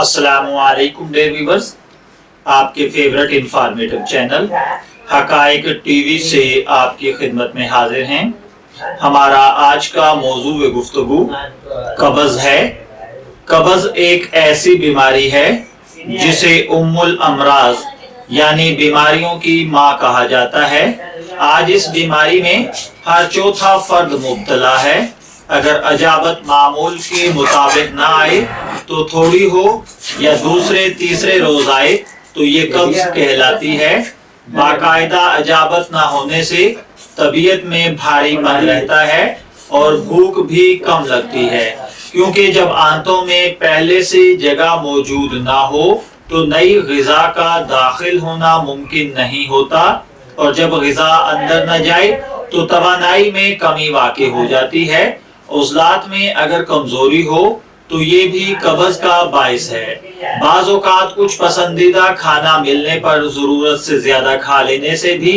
अस्सलामुअलैकुम dear viewers, आपके favourite informative channel हकाइक TV से आपकी खिदमत में हाजिर हैं। हमारा आज का मौजू गुफ्तगू कब्ज़ है। कब्ज़ एक ऐसी बीमारी है जिसे उम्मुल अमराज यानी बीमारियों की माँ कहा जाता है। आज इस बीमारी में हर चौथा फर्द मुब्तला है। अगर अजाबत मामूल के मुताबिक ना आए तो थोड़ी हो या दूसरे तीसरे रोज आए तो ये कब्ज़ कहलाती है। बाकायदा अजाबत ना होने से तबीयत में भारीपन रहता है और भूख भी कम लगती है, क्योंकि जब आंतों में पहले से जगह मौजूद ना हो तो नई ग़िज़ा का दाखिल होना मुमकिन नहीं होता, और जब ग़िज़ा अंदर न जाए तो तवानाई में कमी वाक़ई हो जाती है। उज़लात में अगर कमज़ोरी हो तो ये भी कब्ज़ का बाइस है। बाज़ औक़ात कुछ पसंदीदा खाना मिलने पर ज़रूरत से ज़्यादा खा लेने से भी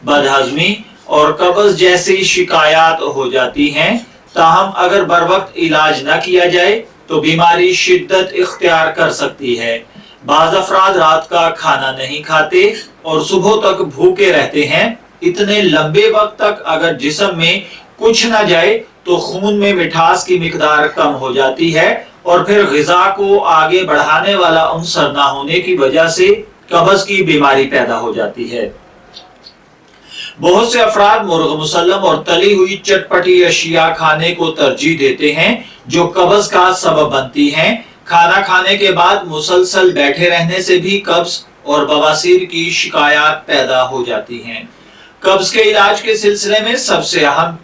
बदहज़मी और कब्ज़ जैसी शिकायत हो जाती हैं। ताहम अगर बर वक्त इलाज न किया जाए तो बीमारी शिद्दत इख्तियार कर सकती है। बाज़ अफराद रात का खाना नहीं खाते और सुबह तक भूखे रहते हैं। इतने लंबे वक्त तक अगर जिस्म में कुछ न जाए तो खून में मिठास की मिकदार कम हो जाती है और फिर ग़िज़ा को आगे बढ़ाने वाला अंसर ना होने की वजह से कब्ज़ की बीमारी पैदा हो जाती है। बहुत से अफराद मुर्ग़ मुसल्लम और तली हुई चटपटी अशिया खाने को तरजीह देते हैं जो कब्ज़ का सबब बनती हैं। खाना खाने के बाद मुसलसल बैठे रहने से भी कब्ज़ और बवासीर की शिकायत पैदा हो जाती हैं। कब्ज़ के इलाज के सिलसिले में सबसे अहम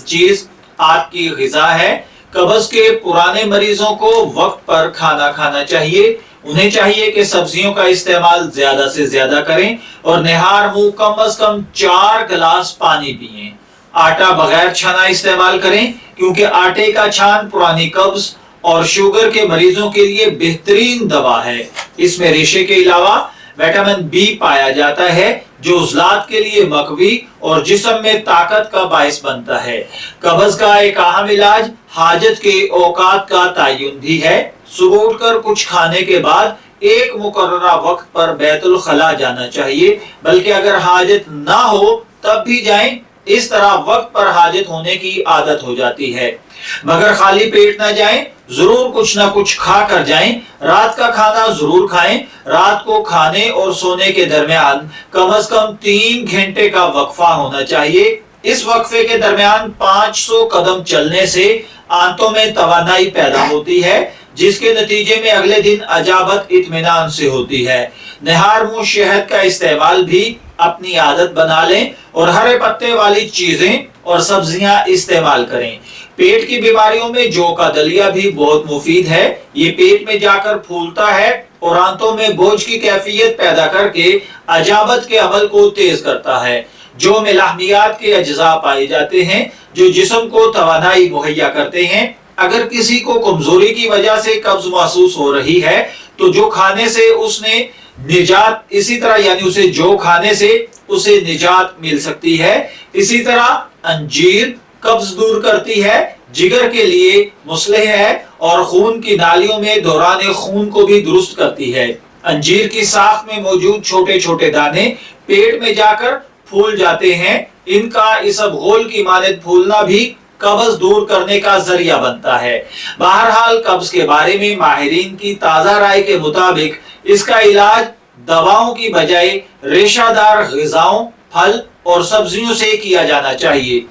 चीज आपकी ग़िज़ा है। कब्ज़ के पुराने मरीजों को वक्त पर खाना खाना चाहिए। उन्हें चाहिए कि सब्जियों का इस्तेमाल ज्यादा से ज्यादा करें और निहार मुंह कम अज कम 4 गिलास पानी पिएं। आटा बगैर छना इस्तेमाल करें, क्योंकि आटे का छान पुरानी कब्ज़ और शुगर के मरीजों के लिए बेहतरीन दवा है। इसमें रेशे के अलावा विटामिन बी पाया जाता है जो उज़लात के लिए मकवी और जिस्म में ताकत का बाइस बनता है। कब्ज़ का एक अहम इलाज हाजत के औकात का तयन भी है। सुबह उठकर कुछ खाने के बाद एक मुकर्ररा वक्त पर बैतुल खला जाना चाहिए, बल्कि अगर हाजत ना हो तब भी जाएं। इस तरह वक्त पर हाजत होने की आदत हो जाती है। मगर खाली पेट न जाएं, जरूर कुछ ना कुछ खा कर जाएं। रात का खाना जरूर खाएं। रात को खाने और सोने के दरमियान कम से कम 3 घंटे का वक्फा होना चाहिए। इस वक्फे के दरमियान 500 कदम चलने से आंतों में तवानाई पैदा होती है, जिसके नतीजे में अगले दिन अजाबत इत्मीनान से होती है। निहार मुंह शहद का इस्तेमाल भी अपनी आदत बना लें और हरे पत्ते वाली चीजें और सब्जियां इस्तेमाल करें। पेट की बीमारियों में जौ का दलिया भी बहुत मुफीद है। ये पेट में जाकर फूलता है और आंतों में बोझ की कैफियत पैदा करके अजाबत के अमल को तेज करता है। जौ में लाहमियात के अज्जा पाए जाते हैं जो जिस्म को तवानाई मुहैया करते हैं। अगर किसी को कमजोरी की वजह से कब्ज महसूस हो रही है तो जो खाने से उसने निजात, इसी तरह यानी उसे जो खाने से उसे निजात मिल सकती है। इसी तरह अंजीर कब्ज दूर करती है, जिगर के लिए मुस्लिह है और खून की नालियों में दौरान खून को भी दुरुस्त करती है। अंजीर की साख में मौजूद छोटे छोटे दाने पेट में जाकर फूल जाते हैं। इनका इसबगोल की मानद फूलना भी कब्ज दूर करने का जरिया बनता है। बहरहाल कब्ज के बारे में माहिरीन की ताजा राय के मुताबिक इसका इलाज दवाओं की बजाय रेशादार ग़िज़ाओं, फल और सब्जियों से किया जाना चाहिए।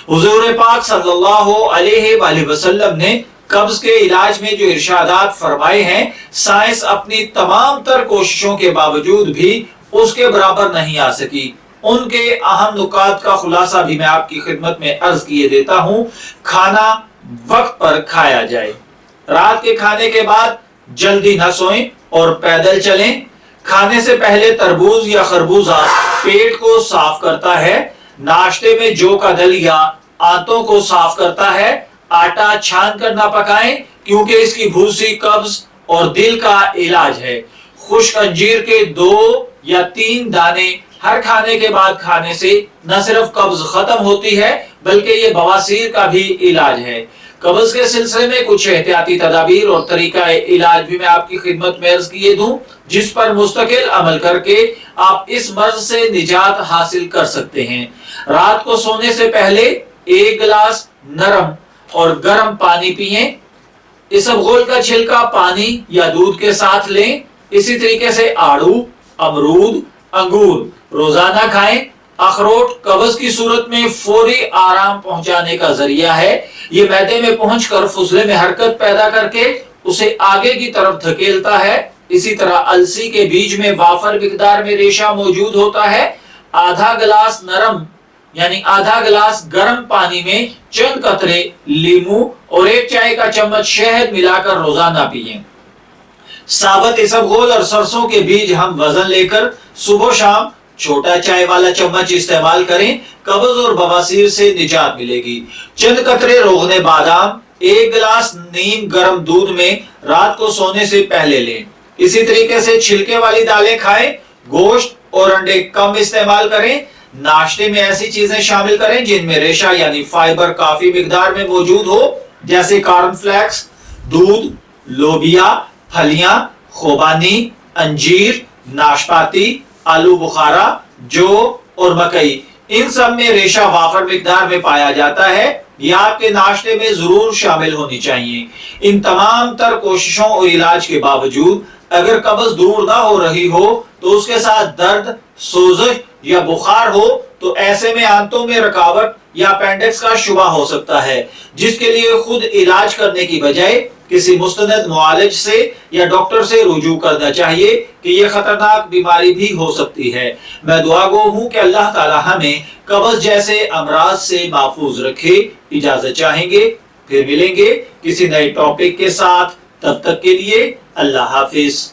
हुज़ूर पाक सल्लल्लाहु अलैहि वसल्लम ने कब्ज के इलाज में जो इरशादात फरमाए हैं, साइंस अपनी तमाम तर कोशिशों के बावजूद भी उसके बराबर नहीं आ सकी। उनके अहम नुकात का खुलासा भी मैं आपकी खिदमत में अर्ज किए देता हूँ। खाना वक्त पर खाया जाए। रात के खाने के बाद जल्दी न सोएं और पैदल चलें। खाने से पहले तरबूज या खरबूजा पेट को साफ करता है। नाश्ते में जौ का दलिया आंतों को साफ करता है। आटा छान कर ना पकाएं, क्योंकि इसकी भूसी कब्ज और दिल का इलाज है। खुश्क अंजीर के 2 या 3 दाने हर खाने के बाद खाने से न सिर्फ कब्ज खत्म होती है, बल्कि ये बवासीर का भी इलाज है। कब्ज के सिलसिले में कुछ एहतियाती तदाबीर और तरीका इलाज भी मैं आपकी खिदमत में अर्ज किए दूं, जिस पर मुस्तकिल अमल करके आप इस मर्ज से निजात हासिल कर सकते हैं। रात को सोने से पहले 1 गिलास नरम और गर्म पानी पिएं। इसबगोल का छिलका पानी या दूध के साथ लें। इसी तरीके से आड़ू, अमरूद, अंगूर रोजाना खाएं। अखरोट कब्ज की सूरत में फौरी आराम पहुंचाने का जरिया है। ये मैदे में पहुंचकर फुजले में हरकत पैदा करके उसे आगे की तरफ धकेलता है। इसी तरह अलसी के बीज में वाफर मिकदार में रेशा मौजूद होता है। आधा गिलास नरम यानी आधा गिलास गर्म पानी में चंद कतरे लीमू और 1 चाय का चम्मच शहद मिलाकर रोजाना पिएं। साबुत इसबगोल और सरसों के बीज हम वजन लेकर सुबह शाम छोटा चाय वाला चम्मच इस्तेमाल करें। कब्ज और बवासीर से निजात मिलेगी। चंद कतरे रोगने बादाम 1 गिलास नीम गर्म दूध में रात को सोने से पहले लें। इसी तरीके से छिलके वाली दालें खाएं। गोश्त और अंडे कम इस्तेमाल करें। नाश्ते में ऐसी चीजें शामिल करें जिनमें रेशा यानी फाइबर काफी मिकदार में मौजूद हो, जैसे कॉर्नफ्लेक्स, दूध, लोबिया, फलियां, खोबानी, अंजीर, नाशपाती, आलू बुखारा, जौ और मकई। इन सब में रेशा वाफर मिकदार में पाया जाता है। ये आपके नाश्ते में जरूर शामिल होनी चाहिए। इन तमाम तर कोशिशों और इलाज के बावजूद अगर कब्ज दूर ना हो रही हो तो उसके साथ दर्द, सोजश या बुखार हो तो ऐसे में आंतों में रुकावट या अपेंडिक्स का शुबा हो सकता है, जिसके लिए खुद इलाज करने की बजाय किसी मुस्तनद मुआलिज से या डॉक्टर से रुजू करना चाहिए कि यह खतरनाक बीमारी भी हो सकती है। मैं दुआ गो हूं कि अल्लाह ताला हमें कब्ज जैसे अमराज से महफूज रखे। इजाजत चाहेंगे, फिर मिलेंगे किसी नए टॉपिक के साथ। तब तक के लिए अल्लाह हाफिज।